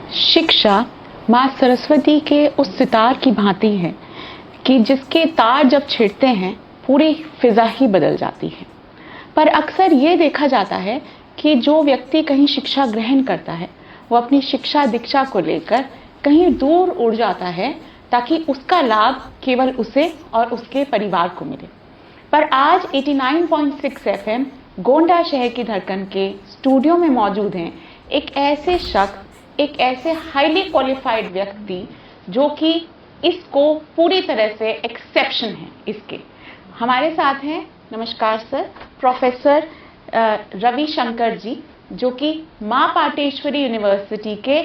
शिक्षा माँ सरस्वती के उस सितार की भांति है कि जिसके तार जब छिड़ते हैं पूरी फिजा ही बदल जाती है। पर अक्सर ये देखा जाता है कि जो व्यक्ति कहीं शिक्षा ग्रहण करता है वो अपनी शिक्षा दीक्षा को लेकर कहीं दूर उड़ जाता है ताकि उसका लाभ केवल उसे और उसके परिवार को मिले। पर आज 89.6 एफएम गोंडा शहर की धड़कन के स्टूडियो में मौजूद हैं एक ऐसे शख्स, एक ऐसे हाईली क्वालिफाइड व्यक्ति जो कि इसको पूरी तरह से एक्सेप्शन है इसके। हमारे साथ हैं, नमस्कार सर, प्रोफेसर रविशंकर जी, जो कि मां पाटेश्वरी यूनिवर्सिटी के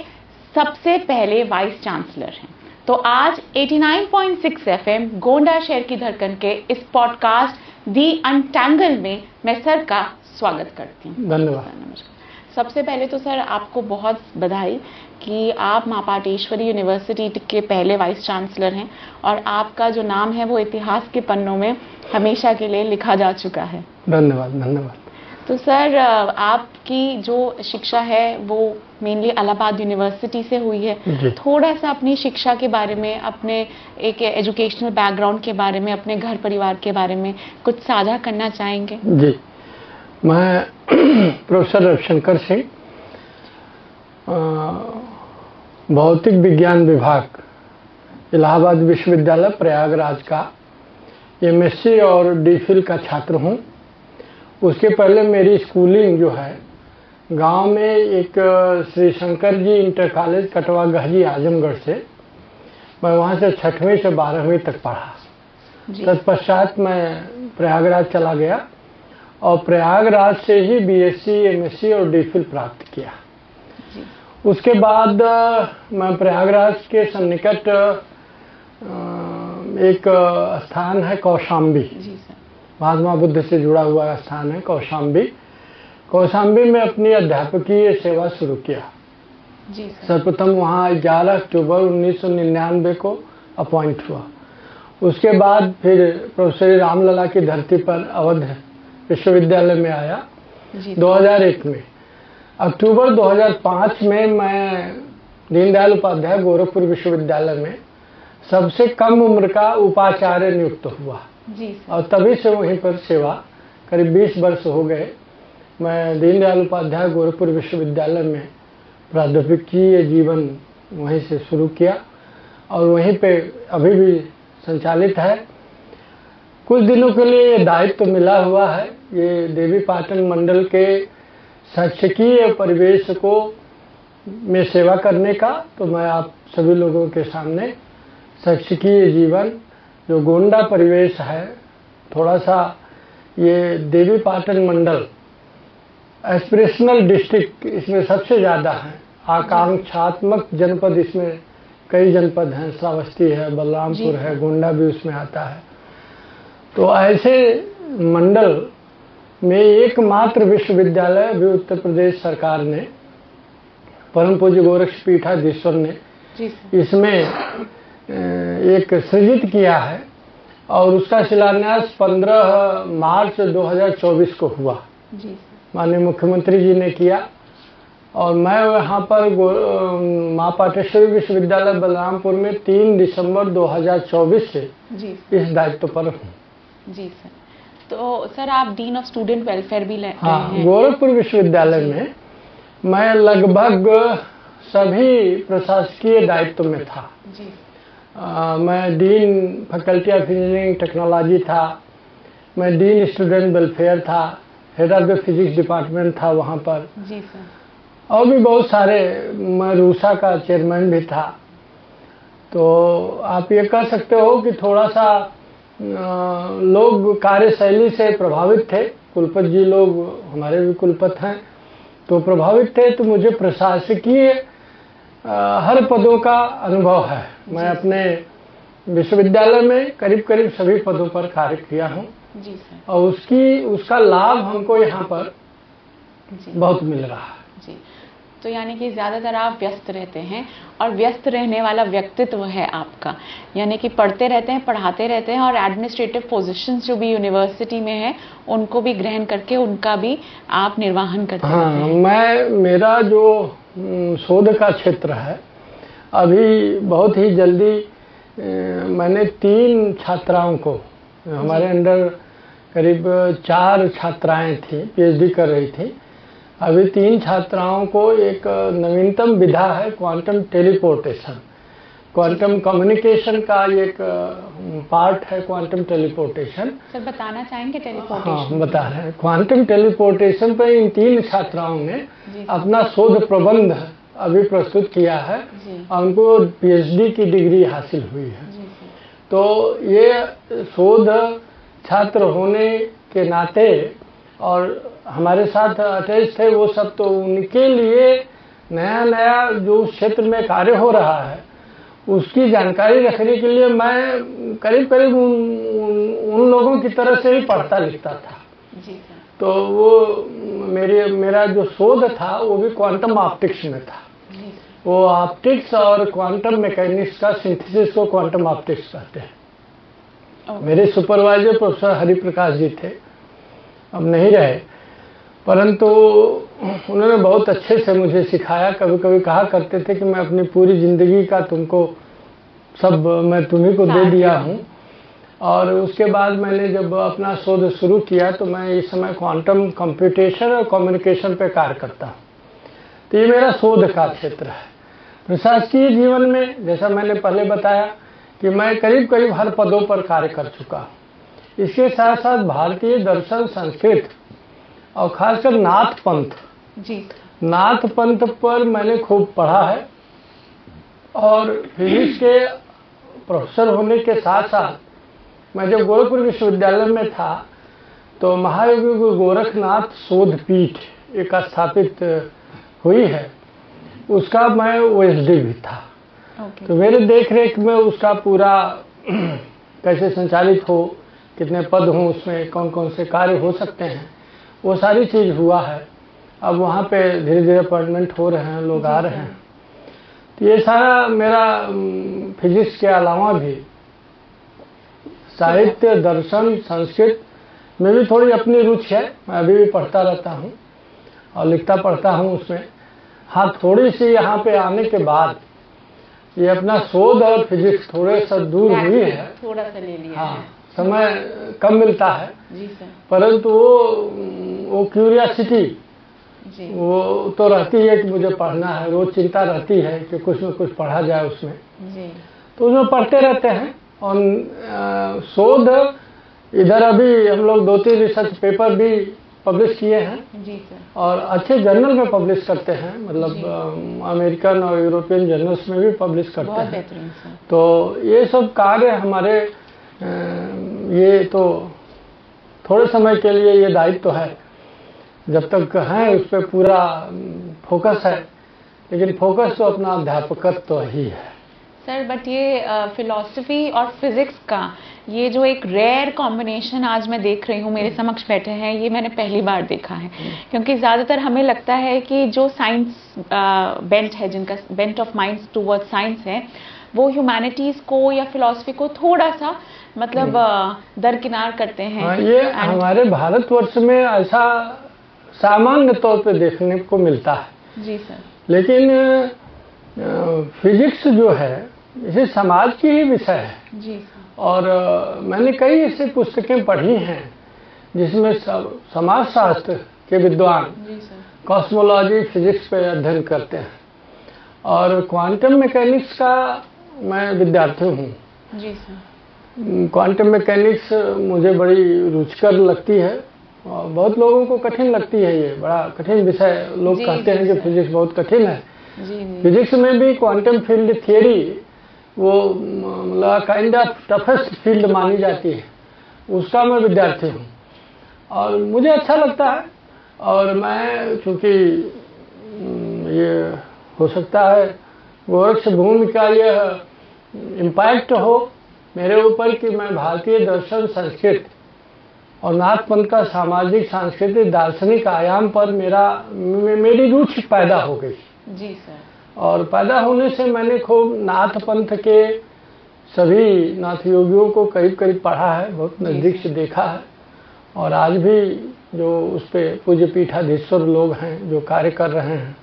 सबसे पहले वाइस चांसलर हैं। तो आज 89.6 एफएम गोंडा शहर की धड़कन के इस पॉडकास्ट दी अनटैंगल में मैं सर का स्वागत करती हूँ। धन्यवाद। नमस्कार। सबसे पहले तो सर आपको बहुत बधाई कि आप मां पाटेश्वरी यूनिवर्सिटी के पहले वाइस चांसलर हैं और आपका जो नाम है वो इतिहास के पन्नों में हमेशा के लिए लिखा जा चुका है। धन्यवाद धन्यवाद। तो सर आपकी जो शिक्षा है वो मेनली इलाहाबाद यूनिवर्सिटी से हुई है। थोड़ा सा अपनी शिक्षा के बारे में, अपने एक एजुकेशनल बैकग्राउंड के बारे में, अपने घर परिवार के बारे में कुछ साझा करना चाहेंगे? जी, मैं प्रोफेसर रविशंकर सिंह, भौतिक विज्ञान विभाग, इलाहाबाद विश्वविद्यालय प्रयागराज का एमएससी और डीफिल का छात्र हूँ। उसके पहले मेरी स्कूलिंग जो है गांव में एक श्री शंकर जी इंटर कॉलेज कटवा गहजी आजमगढ़ से, मैं वहाँ से 6वीं से 12वीं तक पढ़ा। तत्पश्चात मैं प्रयागराज चला गया और प्रयागराज से ही बीएससी, एमएससी और डीफिल प्राप्त किया। उसके बाद मैं प्रयागराज के सन्निकट एक स्थान है कौशाम्बी, महात्मा बुद्ध से जुड़ा हुआ स्थान है कौशाम्बी। कौशाम्बी में अपनी अध्यापकीय सेवा शुरू किया। सर्वप्रथम वहाँ 11 अक्टूबर 1999 को अपॉइंट हुआ। उसके बाद फिर प्रोफेसर रामलला की धरती पर अवध विश्वविद्यालय में आया 2001 में। अक्टूबर 2005 में मैं दीनदयाल उपाध्याय गोरखपुर विश्वविद्यालय में सबसे कम उम्र का उपाचार्य नियुक्त हुआ और तभी से वहीं पर सेवा करीब 20 वर्ष हो गए। मैं दीनदयाल उपाध्याय गोरखपुर विश्वविद्यालय में प्राध्यापकीय जीवन वहीं से शुरू किया और वहीं पे अभी भी संचालित है। कुछ दिनों के लिए ये दायित्व मिला हुआ है, ये देवी पाटन मंडल के शिक्षकीय परिवेश को में सेवा करने का। तो मैं आप सभी लोगों के सामने शिक्षकीय जीवन, जो गोंडा परिवेश है, थोड़ा सा ये देवी पाटन मंडल एस्पिरेशनल डिस्ट्रिक्ट इसमें सबसे ज़्यादा है, आकांक्षात्मक जनपद इसमें कई जनपद हैं, श्रावस्ती है, बलरामपुर है, गोंडा भी उसमें आता है। तो ऐसे मंडल में एकमात्र विश्वविद्यालय भी उत्तर प्रदेश सरकार ने, परम पूज्य गोरक्षपीठाधीश्वर ने इसमें एक सृजित किया है और उसका शिलान्यास 15 मार्च 2024 को हुआ। माननीय मुख्यमंत्री जी ने किया और मैं यहाँ पर मां पाटेश्वरी विश्वविद्यालय बलरामपुर में 3 दिसंबर 2024 से इस दायित्व पर हूँ। जी सर। तो सर आप डीन ऑफ स्टूडेंट वेलफेयर भी हैं? हाँ, गोरखपुर विश्वविद्यालय में मैं लगभग सभी प्रशासकीय दायित्व में था। मैं dean faculty of engineering technology था, मैं डीन स्टूडेंट वेलफेयर था, head of the physics department था वहाँ पर। जी सर। और भी बहुत सारे, मैं रूसा का चेयरमैन भी था। तो आप ये कह सकते हो कि थोड़ा सा लोग कार्यशैली से प्रभावित थे। कुलपति जी लोग हमारे भी कुलपति हैं, तो प्रभावित थे। तो मुझे प्रशासकीय हर पदों का अनुभव है। मैं अपने विश्वविद्यालय में करीब करीब सभी पदों पर कार्य किया हूँ और उसका लाभ हमको यहाँ पर बहुत मिल रहा है। जी, तो यानी कि ज़्यादातर आप व्यस्त रहते हैं और व्यस्त रहने वाला व्यक्तित्व है आपका, यानी कि पढ़ते रहते हैं, पढ़ाते रहते हैं और एडमिनिस्ट्रेटिव पोजीशंस जो भी यूनिवर्सिटी में है उनको भी ग्रहण करके उनका भी आप निर्वहन करते हैं। हाँ, मेरा जो शोध का क्षेत्र है। अभी बहुत ही जल्दी मैंने 3 छात्राओं को, हमारे अंडर करीब 4 छात्राएं थी, पीएचडी कर रही थी। अभी 3 छात्राओं को एक नवीनतम विधा है क्वांटम टेलीपोर्टेशन, क्वांटम कम्युनिकेशन का एक पार्ट है क्वांटम टेलीपोर्टेशन। सर बताना चाहेंगे टेलीपोर्टेशन? हाँ, बता रहे हैं। क्वांटम टेलीपोर्टेशन पर इन 3 छात्राओं ने अपना शोध प्रबंध अभी प्रस्तुत किया है और उनको पीएचडी की डिग्री हासिल हुई है। तो ये शोध छात्र होने के नाते और हमारे साथ अटैच थे वो सब, तो उनके लिए नया नया जो उस क्षेत्र में कार्य हो रहा है उसकी जानकारी रखने के लिए मैं करीब करीब उन लोगों की तरह से ही पढ़ता लिखता था। जी सर। तो वो मेरा जो शोध था वो भी क्वांटम ऑप्टिक्स में था। वो ऑप्टिक्स और क्वांटम मैकेनिक्स का सिंथेसिस को क्वांटम ऑप्टिक्स कहते हैं। मेरे सुपरवाइजर प्रोफेसर हरिप्रकाश जी थे, अब नहीं रहे, परंतु उन्होंने बहुत अच्छे से मुझे सिखाया। कभी कभी कहा करते थे कि मैं अपनी पूरी जिंदगी का तुमको सब मैं तुम्ही को दे दिया हूँ। और उसके बाद मैंने जब अपना शोध शुरू किया तो मैं इस समय क्वांटम कंप्यूटेशन और कम्युनिकेशन पे कार्य करता हूँ। तो ये मेरा शोध का क्षेत्र है। प्रशासकीय जीवन में जैसा मैंने पहले बताया कि मैं करीब करीब हर पदों पर कार्य कर चुका हूँ। इसके साथ साथ भारतीय दर्शन, संस्कृत और खासकर नाथ पंथ, नाथ पंथ पर मैंने खूब पढ़ा है। और फिजिक्स के प्रोफेसर होने के साथ साथ मैं जब गोरखपुर विश्वविद्यालय में था तो महायोगी गोरखनाथ शोध पीठ एक स्थापित हुई है, उसका मैं ओएसडी भी था। तो मेरे देख रेख में उसका पूरा कैसे संचालित हो, कितने पद हों उसमें, कौन कौन से कार्य हो सकते हैं, वो सारी चीज़ हुआ है। अब वहाँ पे धीरे धीरे अपॉइंटमेंट हो रहे हैं, लोग आ रहे हैं। तो ये सारा मेरा फिजिक्स के अलावा भी साहित्य, दर्शन, संस्कृत में भी थोड़ी अपनी रुचि है। मैं अभी भी पढ़ता रहता हूँ और लिखता पढ़ता हूँ उसमें। हाँ, थोड़ी सी यहाँ पे आने के बाद ये अपना शोध और फिजिक्स थोड़े सा दूर हुई है, थोड़ा सा ले लिया। हाँ, समय कम मिलता है। जी सर। परंतु वो क्यूरियोसिटी वो तो रहती है कि मुझे पढ़ना है, रोज चिंता रहती है कि कुछ न कुछ पढ़ा जाए उसमें। जी। तो उसमें पढ़ते रहते हैं। और शोध इधर अभी हम लोग 2-3 रिसर्च पेपर भी पब्लिश किए हैं। जी सर। और अच्छे जर्नल में पब्लिश करते हैं, मतलब अमेरिकन और यूरोपियन जर्नल्स में भी पब्लिश करते हैं। बेहतरीन सर। तो ये सब कार्य हमारे ये तो थोड़े समय के लिए ये दायित्व तो है, जब तक है उस पर पूरा फोकस है, लेकिन फोकस तो अपना अध्यापकत्व तो ही है सर। बट ये फिलॉसफी और फिजिक्स का ये जो एक रेयर कॉम्बिनेशन आज मैं देख रही हूँ, मेरे समक्ष बैठे हैं, ये मैंने पहली बार देखा है। क्योंकि ज़्यादातर हमें लगता है कि जो साइंस बेंट है, जिनका bent of minds toward science है, वो ह्यूमैनिटीज़ को या फिलॉसफी को थोड़ा सा मतलब दरकिनार करते हैं। हाँ, ये हमारे भारतवर्ष में ऐसा सामान्य तौर पे देखने को मिलता है। जी सर। लेकिन फिजिक्स जो है इसे समाज की ही विषय है। जी सर। और मैंने कई ऐसी पुस्तकें पढ़ी हैं जिसमें समाजशास्त्र के विद्वान कॉस्मोलॉजी, फिजिक्स पे अध्ययन करते हैं। और क्वांटम मैकेनिक्स का मैं विद्यार्थी हूँ। जी सर। क्वांटम मैकेनिक्स मुझे बड़ी रुचिकर लगती है और बहुत लोगों को कठिन लगती है। ये बड़ा कठिन विषय, लोग कहते हैं कि फिजिक्स बहुत कठिन है। फिजिक्स में भी क्वांटम फील्ड थियरी वो मतलब काइंड ऑफ टफेस्ट फील्ड मानी जाती है, उसका मैं विद्यार्थी हूँ और मुझे अच्छा लगता है। और मैं चूँकि ये हो सकता है गोरक्ष भूमि का यह इम्पैक्ट हो मेरे ऊपर कि मैं भारतीय दर्शन, संस्कृत और नाथ पंथ का सामाजिक, सांस्कृतिक, दार्शनिक आयाम पर मेरी रुचि पैदा हो गई। जी सर। और पैदा होने से मैंने खूब नाथ पंथ के सभी नाथ योगियों को करीब करीब पढ़ा है, बहुत नज़दीक से देखा है। और आज भी जो उस पे पूज्य पीठाधीश्वर लोग हैं जो कार्य कर रहे हैं,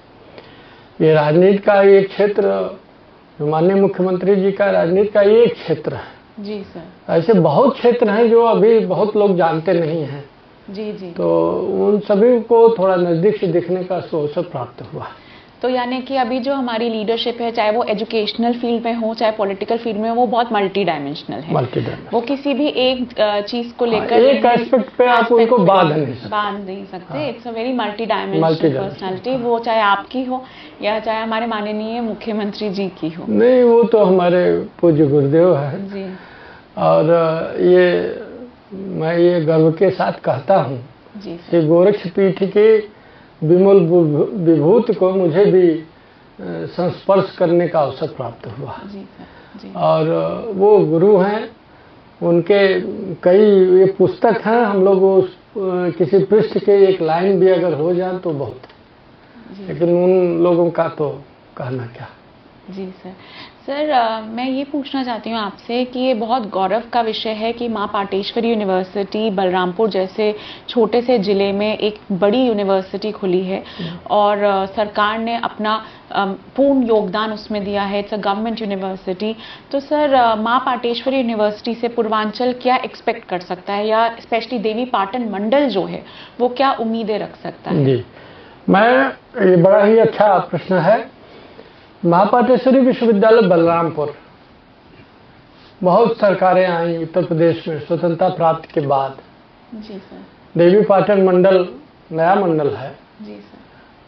ये राजनीति का एक क्षेत्र, माननीय मुख्यमंत्री जी का राजनीति का एक क्षेत्र है। जी सर। ऐसे बहुत क्षेत्र हैं जो अभी बहुत लोग जानते नहीं हैं। जी जी। तो उन सभी को थोड़ा नजदीक से देखने का अवसर प्राप्त हुआ। तो यानी कि अभी जो हमारी लीडरशिप है, चाहे वो एजुकेशनल फील्ड में हो चाहे पॉलिटिकल फील्ड में हो, वो बहुत मल्टी डायमेंशनल है। वो किसी भी एक चीज को लेकर एक एस्पेक्ट पे आप उनको बांध नहीं सकते। It's a very multi dimensional personality, वो चाहे आपकी हो या चाहे हमारे माननीय मुख्यमंत्री जी की हो। नहीं, वो तो हमारे पूज्य गुरुदेव है जी। और मैं ये गर्व के साथ कहता हूँ कि गोरक्ष पीठ के विमल विभूति को मुझे भी संस्पर्श करने का अवसर प्राप्त हुआ। जी। और वो गुरु हैं, उनके कई ये पुस्तक हैं। हम लोग किसी पृष्ठ के एक लाइन भी अगर हो जाए तो बहुत, लेकिन उन लोगों का तो कहना क्या। जी सर। मैं ये पूछना चाहती हूँ आपसे कि ये बहुत गौरव का विषय है कि माँ पाटेश्वरी यूनिवर्सिटी बलरामपुर जैसे छोटे से ज़िले में एक बड़ी यूनिवर्सिटी खुली है और सरकार ने अपना पूर्ण योगदान उसमें दिया है। It's a government university. तो सर, माँ पाटेश्वरी यूनिवर्सिटी से पूर्वांचल क्या एक्सपेक्ट कर सकता है, या स्पेशली देवी पाटन मंडल जो है वो क्या उम्मीदें रख सकता है? जी, ये बड़ा ही अच्छा प्रश्न है। माँ पाटेश्वरी विश्वविद्यालय बलरामपुर, बहुत सरकारें आई उत्तर प्रदेश में स्वतंत्रता प्राप्ति के बाद। जी सर। देवी पाटन मंडल नया मंडल है। जी सर।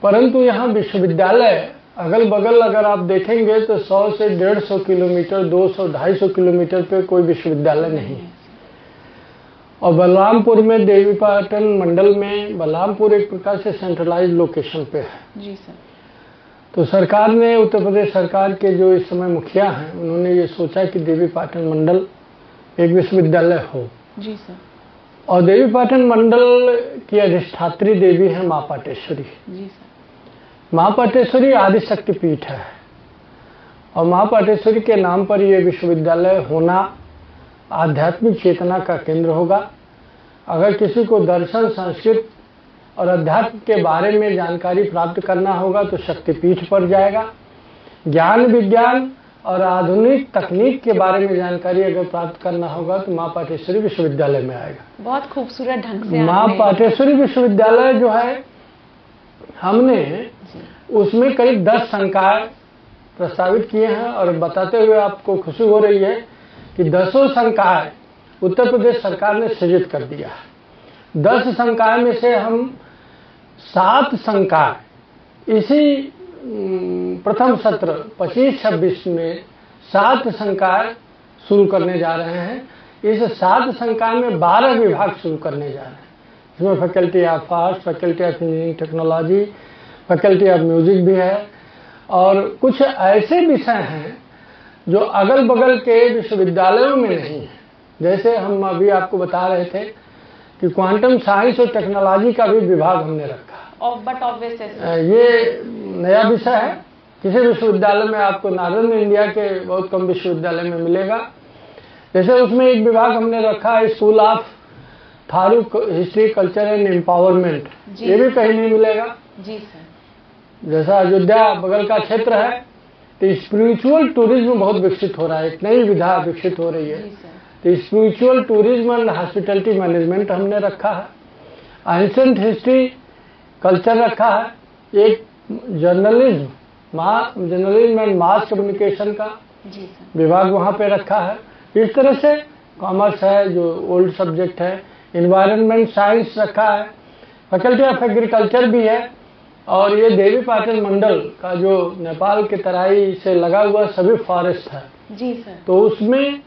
परंतु यहाँ विश्वविद्यालय अगल बगल अगर आप देखेंगे तो 100 से 150 किलोमीटर, 200-250 किलोमीटर पे कोई विश्वविद्यालय नहीं है। और बलरामपुर में देवी पाटन मंडल में बलरामपुर एक प्रकार से सेंट्रलाइज लोकेशन पे है। जी सर। तो सरकार ने, उत्तर प्रदेश सरकार के जो इस समय मुखिया हैं, उन्होंने ये सोचा कि देवी पाटन मंडल एक विश्वविद्यालय हो। जी सर। और देवी पाटन मंडल की अधिष्ठात्री देवी है माँ पाटेश्वरी। जी सर। माँ पाटेश्वरी आदिशक्ति पीठ है और माँ पाटेश्वरी के नाम पर यह विश्वविद्यालय होना आध्यात्मिक चेतना का केंद्र होगा। अगर किसी को दर्शन, संस्कृत और अध्यात्म के बारे में जानकारी प्राप्त करना होगा तो शक्तिपीठ पर जाएगा। ज्ञान, विज्ञान और आधुनिक तकनीक के बारे में जानकारी अगर प्राप्त करना होगा तो माँ पाटेश्वरी विश्वविद्यालय में आएगा। बहुत खूबसूरत ढंग से माँ पाटेश्वरी विश्वविद्यालय जो है, हमने उसमें करीब 10 संकाय प्रस्तावित किए हैं और बताते हुए आपको खुशी हो रही है कि 10 संकाय उत्तर प्रदेश सरकार ने सृजित कर दिया है। 10 संकाय में से हम 7 संकाय इसी प्रथम सत्र 25-26 में 7 संकाय शुरू करने जा रहे हैं। इस 7 संकाय में 12 विभाग शुरू करने जा रहे हैं। इसमें faculty of arts, faculty of engineering technology, faculty of music भी है और कुछ ऐसे विषय हैं जो अगल बगल के विश्वविद्यालयों में नहीं है। जैसे हम अभी आपको बता रहे थे कि क्वांटम साइंस और टेक्नोलॉजी का भी विभाग हमने रखा। बट ऑब्वियसली ये नया विषय है, किसी विश्वविद्यालय में आपको नॉर्दर्न इंडिया के बहुत कम विश्वविद्यालय में मिलेगा। जैसे उसमें एक विभाग हमने रखा है school of Tharu history, culture and empowerment. ये भी कहीं नहीं मिलेगा। जी सर। जैसा अयोध्या बगल का क्षेत्र है तो स्पिरिचुअल टूरिज्म बहुत विकसित हो रहा है, एक नई विधा विकसित हो रही है। तो spiritual tourism and hospitality management हमने रखा है। एंशिएंट हिस्ट्री, कल्चर रखा है। एक जर्नलिज्म एंड मास कम्युनिकेशन का विभाग वहाँ पे रखा है। इस तरह से कॉमर्स है जो ओल्ड सब्जेक्ट है। इन्वायरमेंट साइंस रखा है। फैकल्टी ऑफ एग्रीकल्चर भी है। और ये देवी पाटन मंडल का जो नेपाल के तराई से लगा हुआ सभी फॉरेस्ट है। जी सर। तो उसमें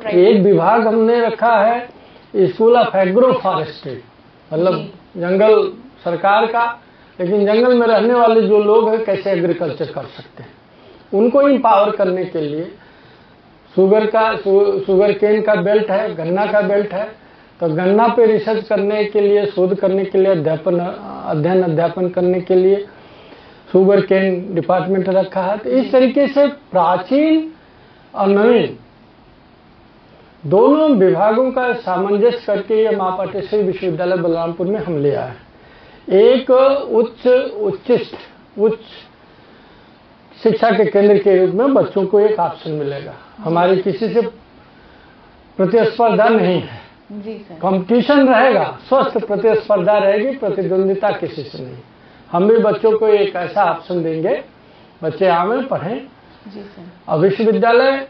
एक विभाग हमने रखा है स्कूल ऑफ एग्रो फॉरेस्ट्री, मतलब जंगल सरकार का, लेकिन जंगल में रहने वाले जो लोग हैं कैसे एग्रीकल्चर कर सकते हैं, उनको एम्पावर करने के लिए शुगर केन का बेल्ट है, गन्ना का बेल्ट है। तो गन्ना पे रिसर्च करने के लिए, शोध करने के लिए, अध्ययन करने के लिए शुगर केन डिपार्टमेंट रखा है। तो इस तरीके से प्राचीन और नवीन दोनों विभागों का सामंजस्य करके ये माँ पाटेश्वरी विश्वविद्यालय बलरामपुर में हम ले आए। एक उच्च शिक्षा के केंद्र के रूप में बच्चों को एक ऑप्शन मिलेगा। हमारी किसी से प्रतिस्पर्धा नहीं है, जी सर। कंपटीशन रहेगा, स्वस्थ प्रतिस्पर्धा रहेगी, प्रतिद्वंदिता किसी से नहीं। हम भी बच्चों को एक ऐसा ऑप्शन देंगे, बच्चे आवें, पढ़ें। जी सर। और विश्वविद्यालय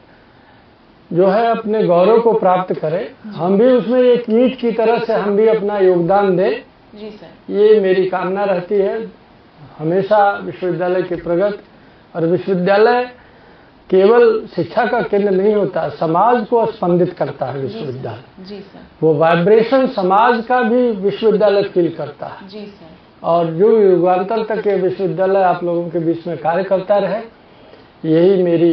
जो है अपने गौरव को प्राप्त करे, हम भी उसमें एक ईंट की तरह से हम भी अपना योगदान दें। जी सर। ये मेरी कामना रहती है हमेशा विश्वविद्यालय की प्रगति। और विश्वविद्यालय केवल शिक्षा का केंद्र नहीं होता, समाज को स्पंदित करता है विश्वविद्यालय। जी सर। वो वाइब्रेशन समाज का भी विश्वविद्यालय फील करता है। जी सर। और जो युगांतर तक ये विश्वविद्यालय आप लोगों के बीच में कार्य करता रहे, यही मेरी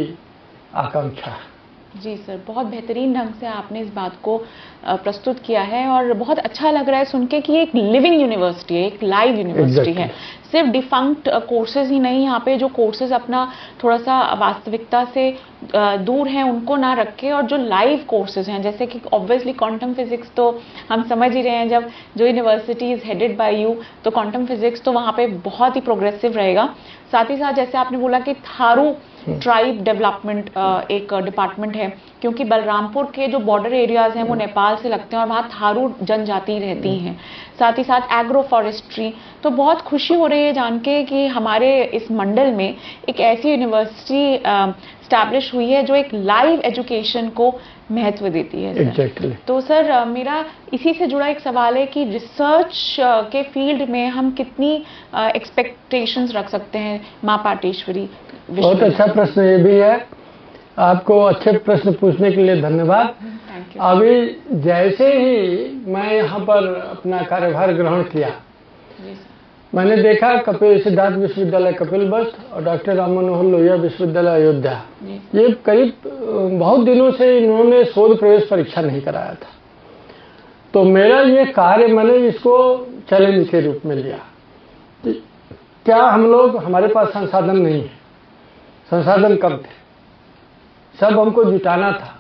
आकांक्षा है। जी सर, बहुत बेहतरीन ढंग से आपने इस बात को प्रस्तुत किया है और बहुत अच्छा लग रहा है सुन के कि ये एक लिविंग यूनिवर्सिटी है, एक लाइव यूनिवर्सिटी है। सिर्फ डिफंक्ट कोर्सेज ही नहीं, यहाँ पे जो कोर्सेज अपना थोड़ा सा वास्तविकता से दूर हैं उनको ना रखे, और जो लाइव कोर्सेज हैं जैसे कि ऑब्वियसली क्वांटम फिजिक्स तो हम समझ ही रहे हैं, जब जो university is headed by you तो क्वांटम फिजिक्स तो वहाँ पे बहुत ही प्रोग्रेसिव रहेगा। साथ ही साथ जैसे आपने बोला कि थारू ट्राइब डेवलपमेंट एक डिपार्टमेंट है, क्योंकि बलरामपुर के जो बॉर्डर एरियाज हैं वो नेपाल से लगते हैं और वहाँ थारू जनजाति रहती हैं। साथ ही साथ एग्रो फॉरेस्ट्री। तो बहुत खुशी हो रही है जान के कि हमारे इस मंडल में एक ऐसी यूनिवर्सिटी स्टैब्लिश हुई है जो एक लाइव एजुकेशन को महत्व देती है। Exactly. तो सर मेरा इसी से जुड़ा एक सवाल है कि रिसर्च के फील्ड में हम कितनी एक्सपेक्टेशंस रख सकते हैं माँ पाटेश्वरी? बहुत अच्छा प्रश्न ये भी है, आपको अच्छे प्रश्न पूछने के लिए धन्यवाद। अभी जैसे ही मैं यहाँ पर अपना कार्यभार ग्रहण किया, मैंने देखा कपिल सिद्धार्थ विश्वविद्यालय कपिलवस्तु और डॉक्टर राम मनोहर लोहिया विश्वविद्यालय अयोध्या, ये करीब बहुत दिनों से इन्होंने शोध प्रवेश परीक्षा नहीं कराया था। तो मेरा ये कार्य, मैंने इसको चैलेंज के रूप में लिया। क्या हम लोग, हमारे पास संसाधन नहीं है, संसाधन कम थे, सब हमको जुटाना था।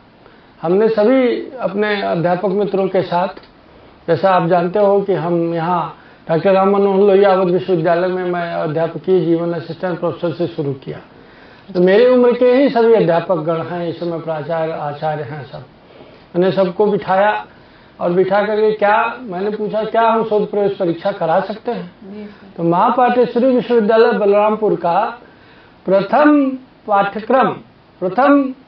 हमने सभी अपने अध्यापक मित्रों के साथ, जैसा आप जानते हो कि हम यहाँ डॉक्टर राम मनोहर लोहिया अवध विश्वविद्यालय में मैं अध्यापकीय जीवन असिस्टेंट प्रोफेसर से शुरू किया। तो मेरे उम्र के ही सभी अध्यापक गण हैं, इस समय प्राचार्य आचार्य हैं सब। मैंने सबको बिठाया और बिठा करके मैंने पूछा क्या हम शोध प्रवेश परीक्षा करा सकते हैं? तो माँ पाटेश्वरी विश्वविद्यालय बलरामपुर का प्रथम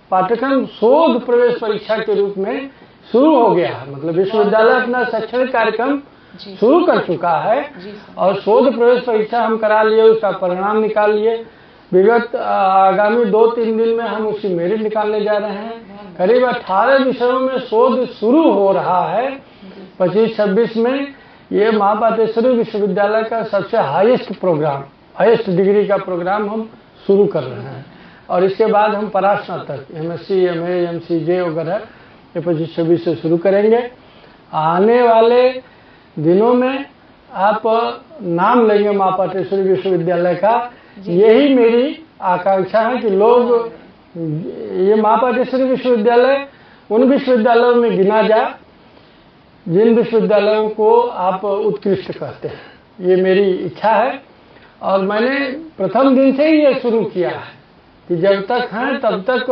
पाठ्यक्रम शोध प्रवेश परीक्षा के रूप में शुरू हो गया है। मतलब विश्वविद्यालय अपना शैक्षणिक कार्यक्रम शुरू कर चुका है और शोध प्रवेश परीक्षा हम करा लिए, उसका परिणाम निकाल लिए। विगत आगामी 2-3 दिन में हम उसकी मेरिट निकालने जा रहे हैं। करीब 18 विषयों में शोध शुरू हो रहा है। 25-26 में ये माँ पाटेश्वरी विश्वविद्यालय का सबसे हाईएस्ट डिग्री का प्रोग्राम हम शुरू कर रहे हैं। और इसके बाद हम परास्नातक MSc, MA, MCJ वगैरह ये 25-26 से शुरू करेंगे। आने वाले दिनों में आप नाम लेंगे माँ पाटेश्वरी विश्वविद्यालय का। यही मेरी आकांक्षा है कि लोग, ये माँ पाटेश्वरी विश्वविद्यालय उन विश्वविद्यालयों में गिना जाए जिन विश्वविद्यालयों को आप उत्कृष्ट कहते हैं। ये मेरी इच्छा है और मैंने प्रथम दिन से ही ये शुरू किया है कि जब तक हैं तब तक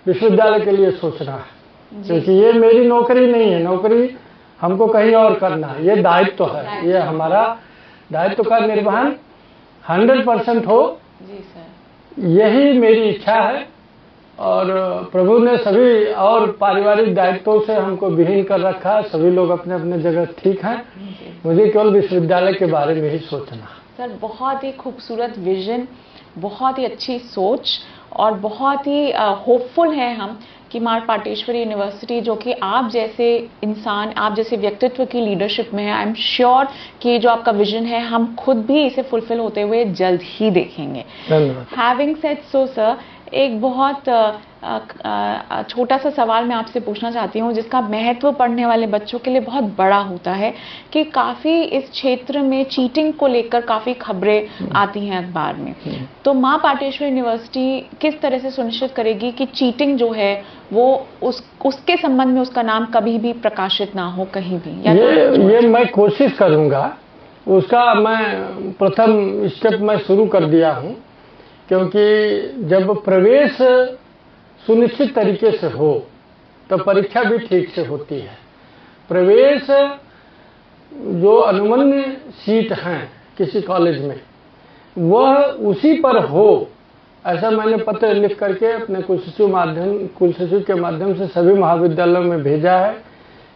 विश्वविद्यालय के लिए सोचना है, क्योंकि ये मेरी नौकरी नहीं है, नौकरी हमको कहीं और करना है। ये दायित्व है, ये हमारा दायित्व का निर्वहन 100% हो, यही मेरी इच्छा है। और प्रभु ने सभी और पारिवारिक दायित्वों से हमको विहीन कर रखा है। सभी लोग अपने अपने जगह ठीक हैं, मुझे केवल विश्वविद्यालय के बारे में ही सोचना। सर बहुत ही खूबसूरत विजन, बहुत ही अच्छी सोच और बहुत ही होपफुल हैं हम कि माँ पाटेश्वरी यूनिवर्सिटी, जो कि आप जैसे इंसान, आप जैसे व्यक्तित्व की लीडरशिप में है, आई एम श्योर कि जो आपका विजन है हम खुद भी इसे फुलफिल होते हुए जल्द ही देखेंगे। हैविंग सेड सो सर, एक बहुत छोटा सा सवाल मैं आपसे पूछना चाहती हूँ जिसका महत्व पढ़ने वाले बच्चों के लिए बहुत बड़ा होता है कि काफ़ी इस क्षेत्र में चीटिंग को लेकर काफ़ी खबरें आती हैं अखबार में। तो माँ पाटेश्वरी यूनिवर्सिटी किस तरह से सुनिश्चित करेगी कि चीटिंग जो है वो उसके संबंध में उसका नाम कभी भी प्रकाशित ना हो कहीं भी? ये मैं कोशिश करूँगा, उसका मैं प्रथम स्टेप मैं शुरू कर दिया हूँ क्योंकि जब प्रवेश सुनिश्चित तरीके से हो तो परीक्षा भी ठीक से होती है। प्रवेश जो अनुमन्य सीट हैं किसी कॉलेज में, वह उसी पर हो, ऐसा मैंने पत्र लिख करके अपने कुलसचिव के माध्यम से सभी महाविद्यालयों में भेजा है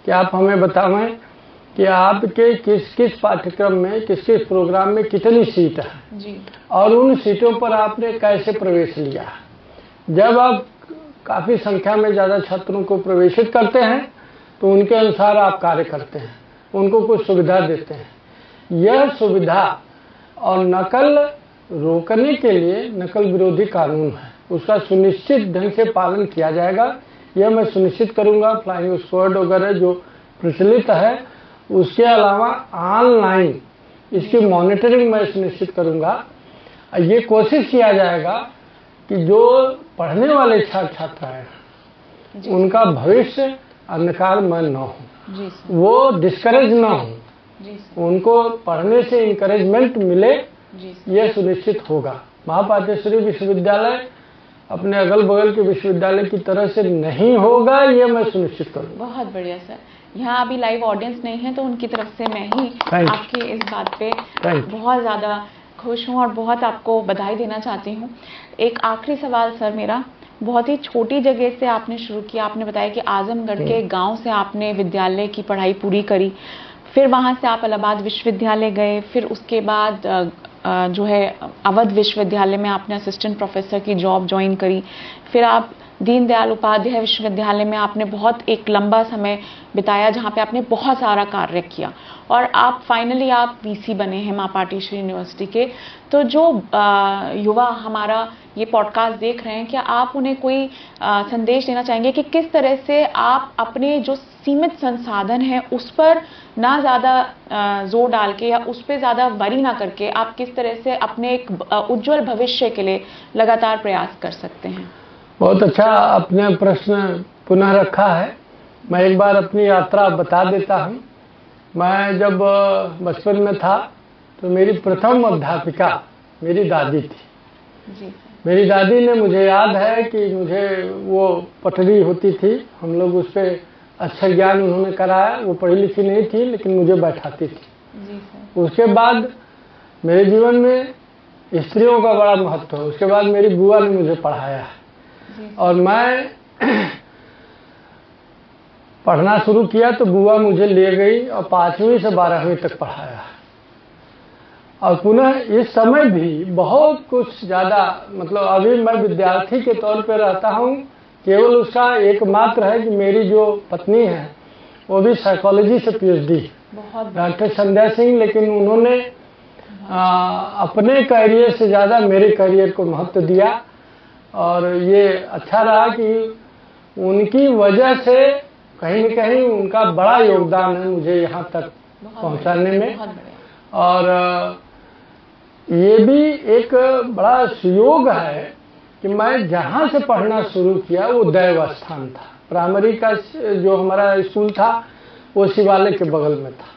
कि आप हमें बताएं कि आपके किस किस पाठ्यक्रम में, किस किस प्रोग्राम में कितनी सीट है जी। और उन सीटों पर आपने कैसे प्रवेश लिया। जब आप काफ़ी संख्या में ज़्यादा छात्रों को प्रवेशित करते हैं तो उनके अनुसार आप कार्य करते हैं, उनको कुछ सुविधा देते हैं। यह सुविधा और नकल रोकने के लिए नकल विरोधी कानून है, उसका सुनिश्चित ढंग से पालन किया जाएगा। यह मैं सुनिश्चित करूंगा। फ्लाइंग स्क्वाड वगैरह जो प्रचलित है, उसके अलावा ऑनलाइन इसकी मॉनिटरिंग मैं सुनिश्चित करूंगा। ये कोशिश किया जाएगा कि जो पढ़ने वाले छात्र छात्राएं उनका भविष्य अंधकारमय न हो, वो डिस्करेज न हो, उनको पढ़ने से इंकरेजमेंट मिले, यह सुनिश्चित होगा। महापाठेश्वरी विश्वविद्यालय अपने अगल बगल के विश्वविद्यालय की तरह से नहीं होगा, ये मैं सुनिश्चित करूँगा। बहुत बढ़िया सर। यहाँ अभी लाइव ऑडियंस नहीं है तो उनकी तरफ से मैं ही आपकी इस बात पे बहुत ज़्यादा खुश हूँ और बहुत आपको बधाई देना चाहती हूँ। एक आखिरी सवाल सर मेरा, बहुत ही छोटी जगह से आपने शुरू किया। आपने बताया कि आजमगढ़ के गांव से आपने विद्यालय की पढ़ाई पूरी करी, फिर वहाँ से आप इलाहाबाद विश्वविद्यालय गए, फिर उसके बाद जो है अवध विश्वविद्यालय में आपने असिस्टेंट प्रोफेसर की जॉब ज्वाइन करी, फिर आप दीनदयाल उपाध्याय विश्वविद्यालय में आपने बहुत एक लंबा समय बिताया जहाँ पे आपने बहुत सारा कार्य किया, और आप फाइनली आप वीसी बने हैं महापाठेश्वरी यूनिवर्सिटी के। तो जो युवा हमारा ये पॉडकास्ट देख रहे हैं, क्या आप उन्हें कोई संदेश देना चाहेंगे कि किस तरह से आप अपने जो सीमित संसाधन हैं उस पर ना ज़्यादा जोर डाल के या उस पर ज़्यादा वरी ना करके आप किस तरह से अपने एक उज्जवल भविष्य के लिए लगातार प्रयास कर सकते हैं? बहुत अच्छा आपने प्रश्न पुनः रखा है। मैं एक बार अपनी यात्रा बता देता हूँ। मैं जब बचपन में था तो मेरी प्रथम अध्यापिका मेरी दादी थी। जी। मेरी दादी ने, मुझे याद है कि मुझे वो पटरी होती थी, हम लोग उस पर अक्षर ज्ञान उन्होंने कराया। वो पढ़ी लिखी नहीं थी लेकिन मुझे बैठाती थी। जी सर। उसके बाद मेरे जीवन में स्त्रियों का बड़ा महत्व है। उसके बाद मेरी बुआ ने मुझे पढ़ाया और मैं पढ़ना शुरू किया तो बुआ मुझे ले गई और 5वीं से 12वीं तक पढ़ाया। और पुनः इस समय भी बहुत कुछ ज़्यादा, मतलब अभी मैं विद्यार्थी के तौर पर रहता हूँ। केवल उसका एकमात्र है कि मेरी जो पत्नी है वो भी साइकोलॉजी से पीएचडी, डॉक्टर संध्या सिंह, लेकिन उन्होंने अपने करियर से ज़्यादा मेरे करियर को महत्व दिया। और ये अच्छा रहा कि उनकी वजह से कहीं न कहीं उनका बड़ा योगदान है मुझे यहाँ तक पहुँचाने में। और ये भी एक बड़ा सुयोग है कि मैं जहाँ से पढ़ना शुरू किया वो दैव स्थान था। प्राइमरी का जो हमारा स्कूल था वो शिवालय के बगल में था।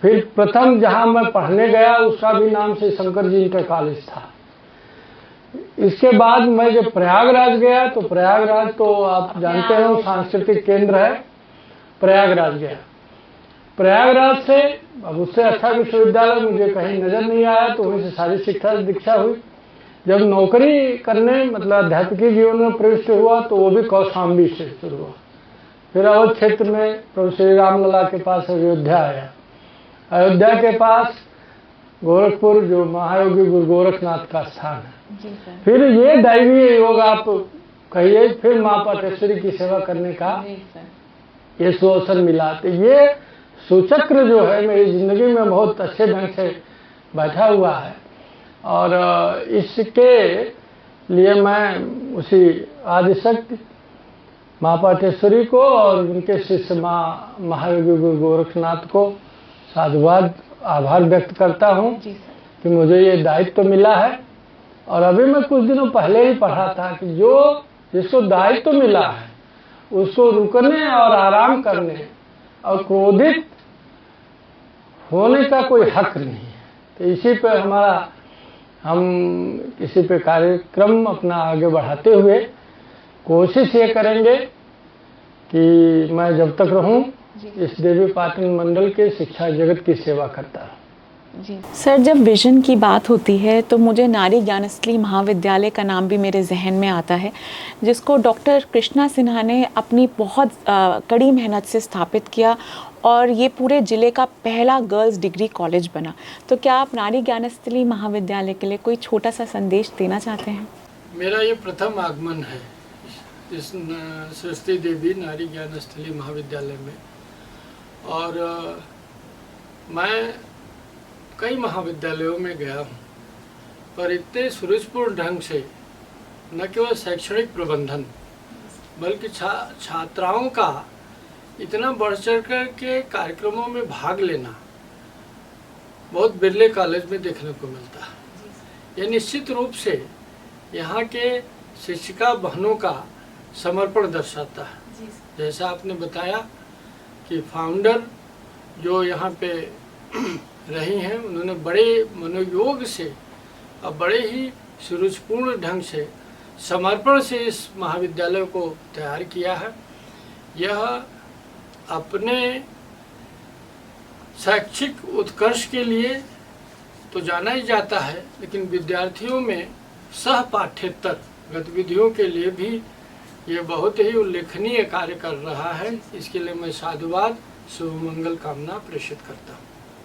फिर प्रथम जहाँ मैं पढ़ने गया उसका भी नाम से शंकर जी इंटर कॉलेज था। इसके बाद मैं जब प्रयागराज गया तो प्रयागराज तो आप जानते हो सांस्कृतिक केंद्र है, प्रयागराज गया। प्रयागराज से अब उससे अच्छा विश्वविद्यालय मुझे कहीं नजर नहीं आया तो वहीं से सारी शिक्षा दीक्षा हुई। जब नौकरी करने, मतलब अध्यापकीय जीवन में प्रविष्ट हुआ तो वो भी कौशाम्बी से शुरू हुआ। फिर अवध क्षेत्र में प्रभु श्री राम लला के पास अयोध्या आया। अयोध्या के पास गोरखपुर जो महायोगी गुरु गोरखनाथ का स्थान है। फिर ये दैवीय योग आप कहिए, फिर माँ पाटेश्वरी की सेवा करने का ये सुअवसर मिला। तो ये सुचक्र जो है मेरी जिंदगी में बहुत अच्छे ढंग से बैठा हुआ है। और इसके लिए मैं उसी आदिशक्ति माँ पाटेश्वरी को और उनके शिष्य माँ महायोगी गुरु गोरखनाथ को साधुवाद आभार व्यक्त करता हूँ कि मुझे ये दायित्व मिला है। और अभी मैं कुछ दिनों पहले ही पढ़ा था कि जो जिसको दायित्व मिला है उसको रुकने और आराम करने और क्रोधित होने का कोई हक नहीं है। तो इसी पे हमारा हम किसी पे कार्यक्रम अपना आगे बढ़ाते हुए कोशिश ये करेंगे कि मैं जब तक रहूं इस देवी पाटन मंडल के शिक्षा जगत की सेवा करता रहूं। जी सर, जब विजन की बात होती है तो मुझे नारी ज्ञानस्थली महाविद्यालय का नाम भी मेरे जहन में आता है, जिसको डॉक्टर कृष्णा सिन्हा ने अपनी बहुत कड़ी मेहनत से स्थापित किया और ये पूरे ज़िले का पहला गर्ल्स डिग्री कॉलेज बना। तो क्या आप नारी ज्ञानस्थली महाविद्यालय के लिए कोई छोटा सा संदेश देना चाहते हैं? मेरा ये प्रथम आगमन है इस सरस्वती देवी नारी ज्ञानस्थली महाविद्यालय में, और मैं कई महाविद्यालयों में गया हूँ, पर इतने सुरुचिपूर्ण ढंग से न केवल शैक्षणिक प्रबंधन बल्कि छात्राओं का इतना बढ़ चढ़ कर के कार्यक्रमों में भाग लेना बहुत बिरले कॉलेज में देखने को मिलता है। यह निश्चित रूप से यहाँ के शिक्षिका बहनों का समर्पण दर्शाता है। जैसा आपने बताया कि फाउंडर जो यहाँ पे रही हैं, उन्होंने बड़े मनोयोग से और बड़े ही सुरुचिपूर्ण ढंग से समर्पण से इस महाविद्यालय को तैयार किया है। यह अपने शैक्षिक उत्कर्ष के लिए तो जाना ही जाता है, लेकिन विद्यार्थियों में सह पाठ्येतर गतिविधियों के लिए भी ये बहुत ही उल्लेखनीय कार्य कर रहा है। इसके लिए मैं साधुवाद शुभ मंगल कामना प्रेषित करता हूँ।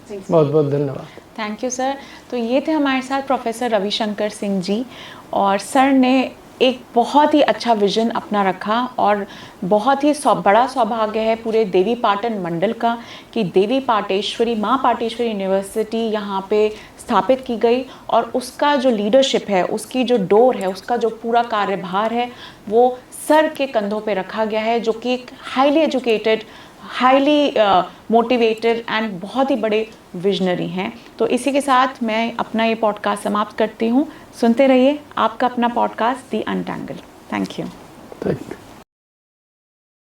बहुत बहुत धन्यवाद। Thank you sir. तो ये थे हमारे साथ प्रोफेसर रविशंकर सिंह जी, और सर ने एक बहुत ही अच्छा विजन अपना रखा और बहुत ही बड़ा सौभाग्य है पूरे देवी पाटन मंडल का कि देवी पाटेश्वरी माँ पाटेश्वरी यूनिवर्सिटी यहाँ पे स्थापित की गई, और उसका जो लीडरशिप है, उसकी जो डोर है, उसका जो पूरा कार्यभार है वो सर के कंधों पे रखा गया है, जो कि एक highly educated, highly motivated and बहुत ही बड़े विजनरी हैं। तो इसी के साथ मैं अपना ये पॉडकास्ट समाप्त करती हूँ। सुनते रहिए आपका अपना podcast the untangle. Thank you.